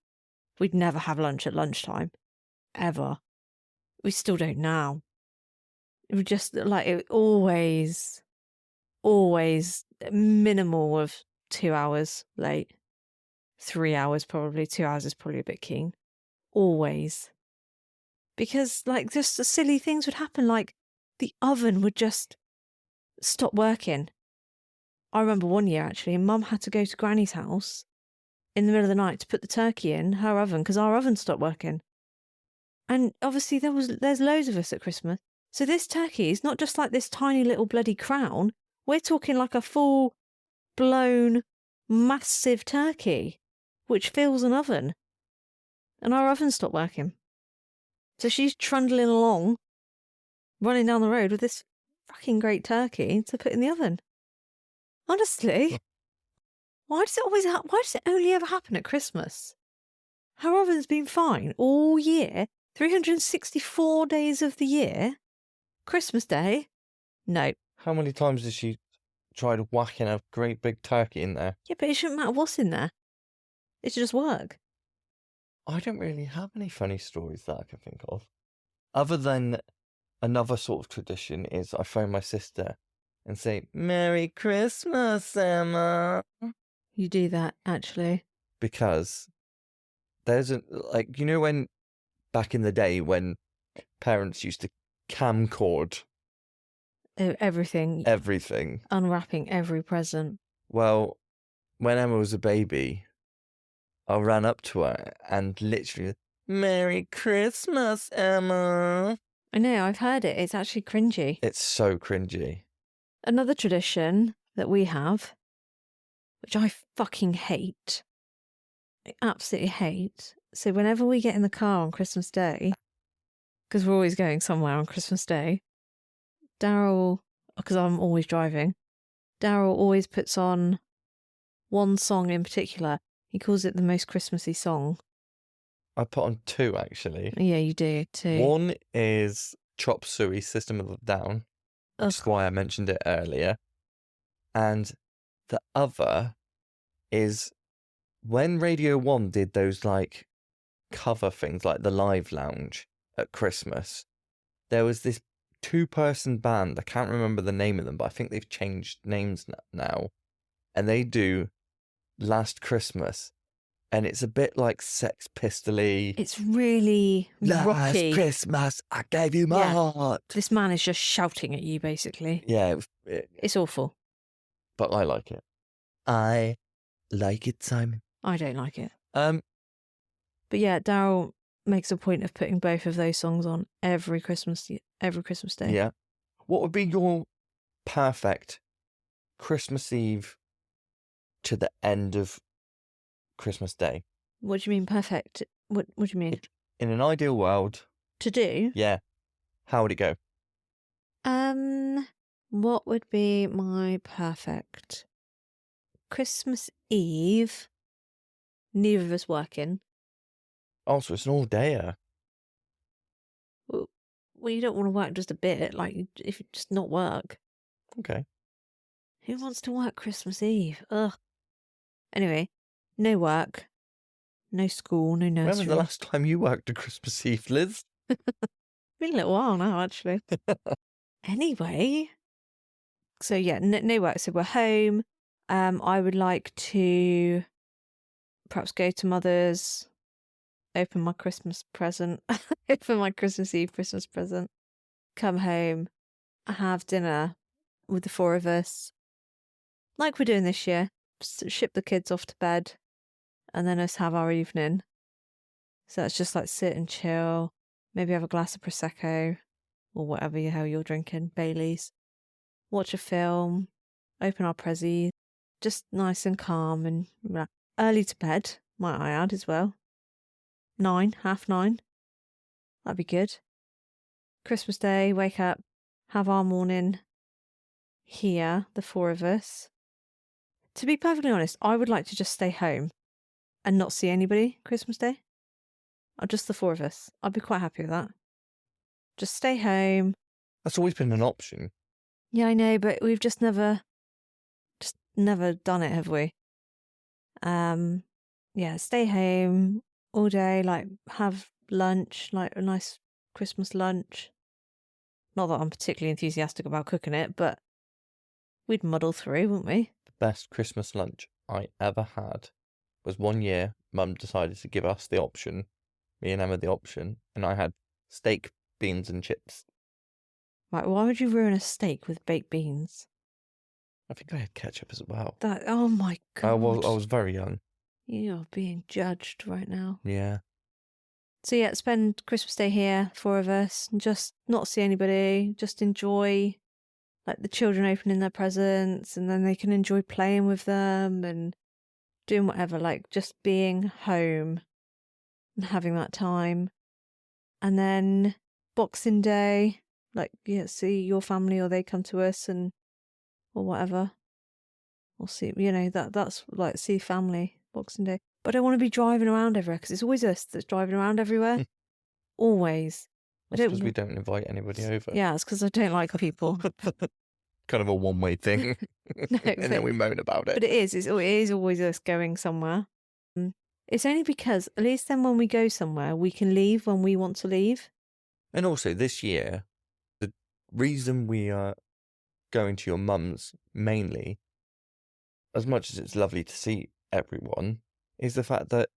We'd never have lunch at lunchtime. Ever. We still don't now. It would just, like, it always minimal of 2 hours late. 3 hours probably. 2 hours is probably a bit keen. Always. Because, like, just the silly things would happen. Like, the oven would just stop working. I remember one year, actually, Mum had to go to Granny's house in the middle of the night to put the turkey in her oven because our oven stopped working. And obviously there's loads of us at Christmas. So this turkey is not just like this tiny little bloody crown. We're talking like a full-blown, massive turkey, which fills an oven. And our oven stopped working. So she's trundling along, running down the road with this fucking great turkey to put in the oven. Honestly, why does it only ever happen at Christmas? Her oven's been fine all year, 364 days of the year. Christmas Day? No. How many times has she tried whacking a great big turkey in there? Yeah, but it shouldn't matter what's in there. It should just work. I don't really have any funny stories that I can think of. Other than another sort of tradition is I phone my sister and say, Merry Christmas, Emma. You do that, actually. Because there's like, you know when back in the day when parents used to camcord Everything. everything. Unwrapping every present. Well, when Emma was a baby, I ran up to her and literally, Merry Christmas, Emma. I know, I've heard it. It's actually cringy. It's so cringy. Another tradition that we have, which I fucking hate. I absolutely hate. So whenever we get in the car on Christmas Day, because we're always going somewhere on Christmas Day, Daryl, because I'm always driving, Daryl always puts on one song in particular. He calls it the most Christmassy song. I put on 2, actually. Yeah, you do too. One is Chop Suey, System of a Down, which is why I mentioned it earlier. And the other is when Radio 1 did those, like, cover things, like the Live Lounge at Christmas, there was this 2-person band. I can't remember the name of them, but I think they've changed names now. And they do Last Christmas. And it's a bit like Sex Pistol-y. It's really rocky. Last Christmas, I gave you my heart. This man is just shouting at you, basically. Yeah. It's awful. But I like it. I like it, Simon. I don't like it. But yeah, Daryl makes a point of putting both of those songs on every Christmas Day. Yeah. What would be your perfect Christmas Eve to the end of Christmas Day? What do you mean perfect? What do you mean? In an ideal world. To do? Yeah. How would it go? What would be my perfect Christmas Eve? neither of us working. Oh, so it's an all-dayer. Well, you don't want to work just a bit, like, if you just not work. Okay. Who wants to work Christmas Eve? Ugh. Anyway, no work, no school, no When was nursery. the last time you worked a Christmas Eve, Liz? Been a little while now, actually. Anyway, so yeah, no work. So we're home. I would like to perhaps go to Mother's, open my Christmas present, open my Christmas Eve Christmas present, come home, have dinner with the four of us, like we're doing this year. Ship the kids off to bed, and then us have our evening. So that's just like sit and chill, maybe have a glass of Prosecco or whatever the hell you're drinking, Baileys, watch a film, open our prezzies, just nice and calm and early to bed, might I add as well. 9, 9:30. That'd be good. Christmas Day, wake up, have our morning here, the four of us. To be perfectly honest, I would like to just stay home and not see anybody Christmas Day. Or just the four of us. I'd be quite happy with that. Just stay home. That's always been an option. Yeah, I know, but we've just never done it, have we? Yeah, stay home all day, like have lunch, like a nice Christmas lunch. Not that I'm particularly enthusiastic about cooking it, but we'd muddle through, wouldn't we? The best Christmas lunch I ever had was one year Mum decided to give us the option, me and Emma the option, and I had steak, beans and chips. Right, why would you ruin a steak with baked beans? I think I had ketchup as well. Oh my God. I was very young. You're being judged right now. Yeah. So yeah, spend Christmas Day here, four of us, and just not see anybody, just enjoy like the children opening their presents, and then they can enjoy playing with them and doing whatever, like just being home and having that time. And then Boxing Day, like see your family or they come to us and or whatever. We'll see, that's like see family Boxing Day. But I don't want to be driving around everywhere because it's always us that's driving around everywhere. Always. That's because we don't invite anybody over. Yeah, it's because I don't like people. Kind of a one-way thing. No, and then we moan about it. But it is always us going somewhere. It's only because at least then when we go somewhere, we can leave when we want to leave. And also this year, the reason we are going to your mum's mainly, as much as it's lovely to see everyone, is the fact that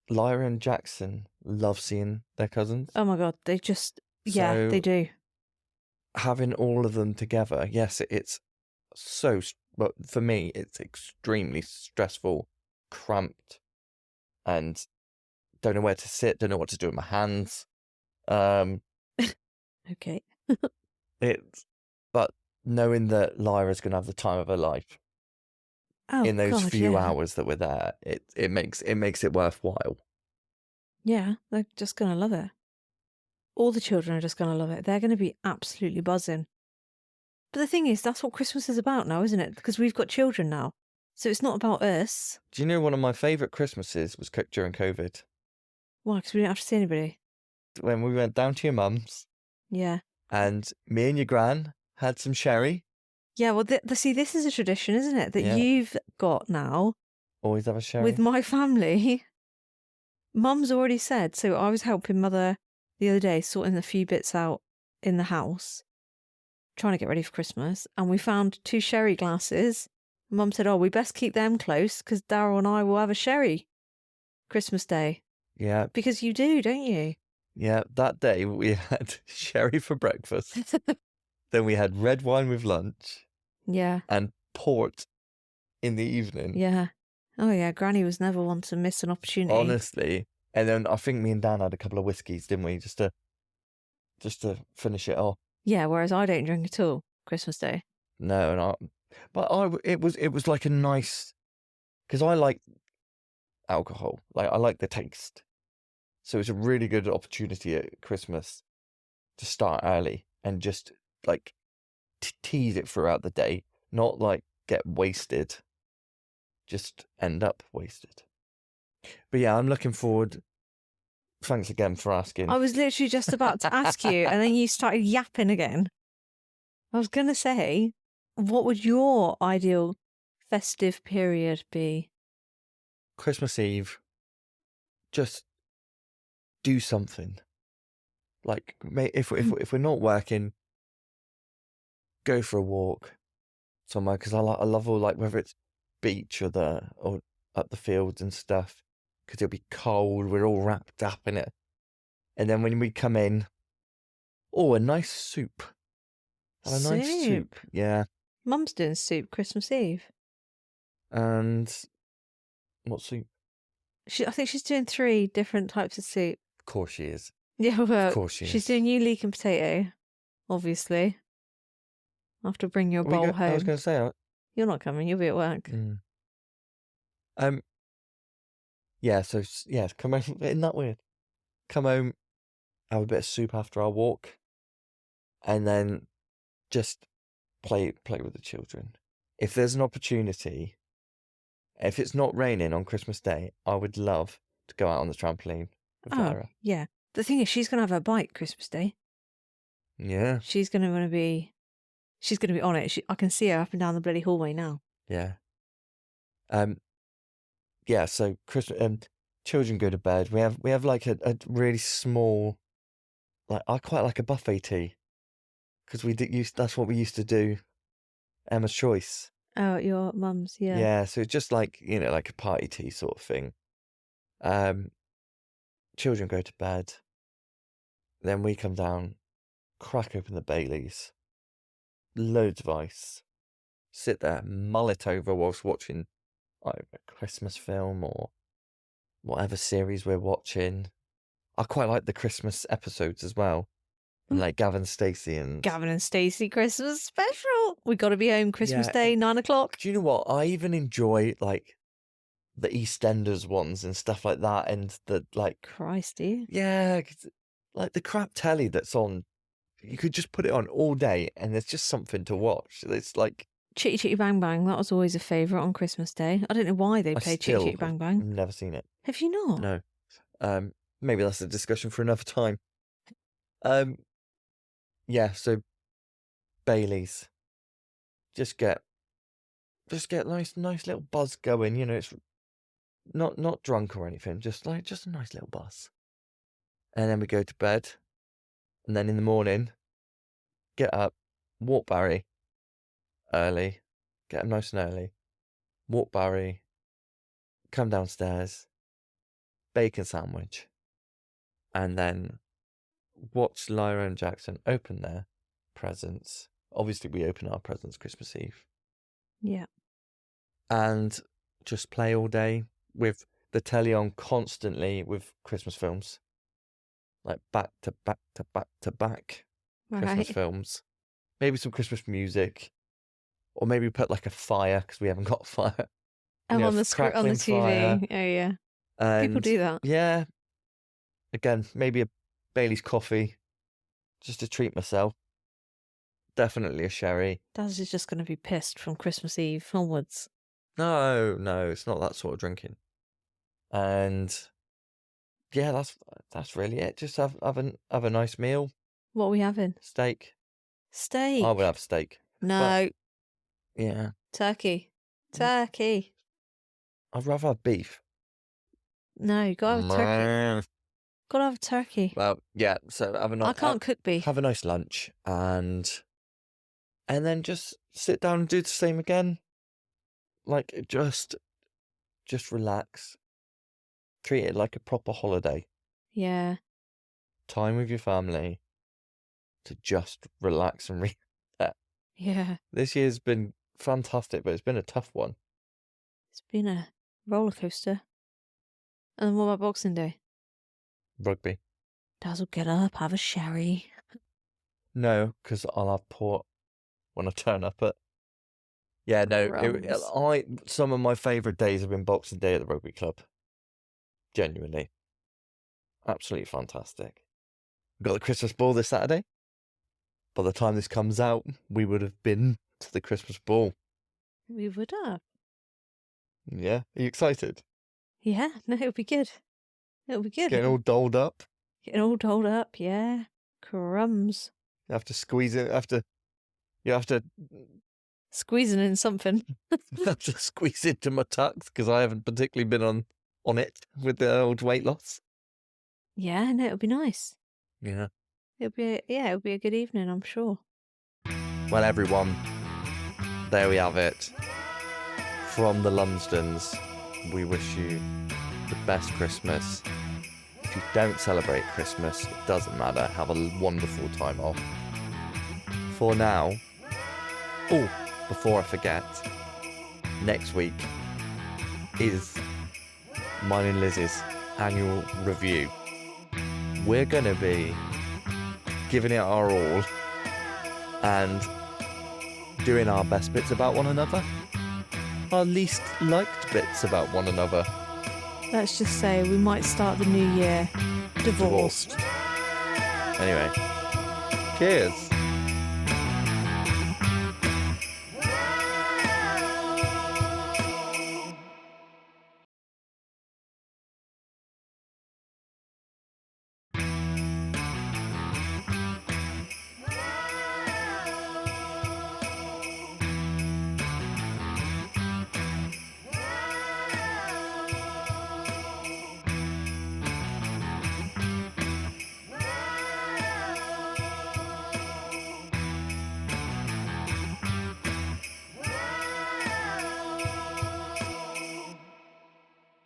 Lyra and Jackson love seeing their cousins. Oh my God, they just, yeah, they do. Having all of them together, yes, it's so, but for me, it's extremely stressful, cramped, and don't know where to sit, don't know what to do with my hands. Okay. But knowing that Lyra's going to have the time of her life in those few hours that we're there, it makes it worthwhile. Yeah, they're just going to love it. All the children are just going to love it. They're going to be absolutely buzzing. But the thing is, that's what Christmas is about now, isn't it? Because we've got children now. So it's not about us. Do you know one of my favourite Christmases was cooked during COVID? Why? Because we didn't have to see anybody. When we went down to your mum's. Yeah. And me and your gran had some sherry. Yeah, well, see, this is a tradition, isn't it? That you've got now. Always have a sherry. With my family. Mum's already said, so I was helping Mother the other day, sorting a few bits out in the house, trying to get ready for Christmas, and we found 2 sherry glasses. Mum said, oh, we best keep them close because Daryl and I will have a sherry Christmas Day. Yeah. Because you do, don't you? Yeah, that day we had sherry for breakfast. Then we had red wine with lunch. Yeah. And port in the evening. Yeah. Oh, yeah. Granny was never one to miss an opportunity. Honestly. And then I think me and Dan had a couple of whiskies, didn't we? Just to finish it off. Yeah, whereas I don't drink at all Christmas Day. No, it was like a nice, because I like alcohol. Like I like the taste. So it's a really good opportunity at Christmas to start early and just like tease it throughout the day, not like get wasted, just end up wasted. But yeah, I'm looking forward. Thanks again for asking. I was literally just about to ask you, and then you started yapping again. I was going to say, what would your ideal festive period be? Christmas Eve, just do something. Like, if we're not working, go for a walk somewhere, because I love all, like, whether it's beach or up the fields and stuff, because it'll be cold. We're all wrapped up in it, and then when we come in, a nice soup. Have a nice soup, yeah. Mum's doing soup Christmas Eve. And what soup? I think she's doing 3 different types of soup. Of course she is. Yeah, well, Of course she she's is. doing you leek and potato, obviously. I'll have to bring your bowl home. I was going to say, you're not coming. You'll be at work. Yeah. So yeah, come home. Isn't that weird? Come home, have a bit of soup after our walk, and then just play with the children. If there's an opportunity, if it's not raining on Christmas Day, I would love to go out on the trampoline with Lara. Yeah. The thing is, she's going to have her bike Christmas Day. Yeah. She's going to be on it. I can see her up and down the bloody hallway now. Yeah. Yeah. So Christmas, children go to bed. We have like a really small, like, I quite like a buffet tea, because that's what we used to do. Emma's Choice. Oh, your mum's, yeah. Yeah, so it's just like, like a party tea sort of thing. Children go to bed. Then we come down, crack open the Baileys, loads of ice, sit there, mull it over whilst watching either a Christmas film or whatever series we're watching. I quite like the Christmas episodes as well. Like Gavin and Stacey Christmas special. We got to be home Christmas Day, 9:00. Do you know what? I even enjoy, like, the EastEnders ones and stuff like that, and the, like... Christy. Yeah, like the crap telly that's on, you could just put it on all day and there's just something to watch. It's like... Chitty Chitty Bang Bang, that was always a favourite on Christmas Day. I don't know why they played Chitty Chitty Bang Bang. I've never seen it. Have you not? No. Maybe that's a discussion for another time. Yeah, so Baileys. Just get nice little buzz going, it's not drunk or anything, just a nice little buzz. And then we go to bed, and then in the morning, get up, walk Barry early, get him nice and early, walk Barry, come downstairs, bacon sandwich, and then watch Lyra and Jackson open their presents. Obviously, we open our presents Christmas Eve. Yeah. And just play all day with the telly on constantly with Christmas films. Like back to back to back to back Christmas films. Maybe some Christmas music. Or maybe put like a fire, because we haven't got a fire. On the TV. Fire. Oh, yeah. And people do that. Yeah. Again, maybe a Bailey's coffee, just to treat myself. Definitely a sherry. Daz is just going to be pissed from Christmas Eve onwards. No, it's not that sort of drinking. And yeah, that's really it. Just have a nice meal. What are we having? Steak. I would have steak. No. But, yeah. Turkey. I'd rather have beef. No, you gotta have turkey. Gotta have turkey. Well, yeah. So I can't cook beef. Have a nice lunch and then just sit down and do the same again. Like, just relax. Treat it like a proper holiday. Yeah. Time with your family to just relax and reset. Yeah. This year's been fantastic, but it's been a tough one. It's been a roller coaster. And what about Boxing Day? Rugby. Daz will get up, have a sherry. No, because I'll have port when I turn up at... Yeah, no. Some of my favourite days have been Boxing Day at the rugby club. Genuinely. Absolutely fantastic. We've got the Christmas ball this Saturday. By the time this comes out, we would have been to the Christmas ball. We would have. Yeah. Are you excited? Yeah, no, it'll be good. It'll be good. Getting all dolled up. Getting all dolled up, yeah. Crumbs. You have to squeeze it. You have to Squeezing in something. squeeze into my tux because I haven't particularly been on it with the old weight loss. Yeah, no, it'll be nice. Yeah. It'll be a good evening, I'm sure. Well, everyone, there we have it. From the Lumsdons, we wish you the best Christmas. If you don't celebrate Christmas, it doesn't matter. Have a wonderful time off. For now, before I forget, next week is mine and Liz's annual review. We're going to be giving it our all and doing our best bits about one another, our least liked bits about one another. Let's just say we might start the new year divorced. Anyway, cheers.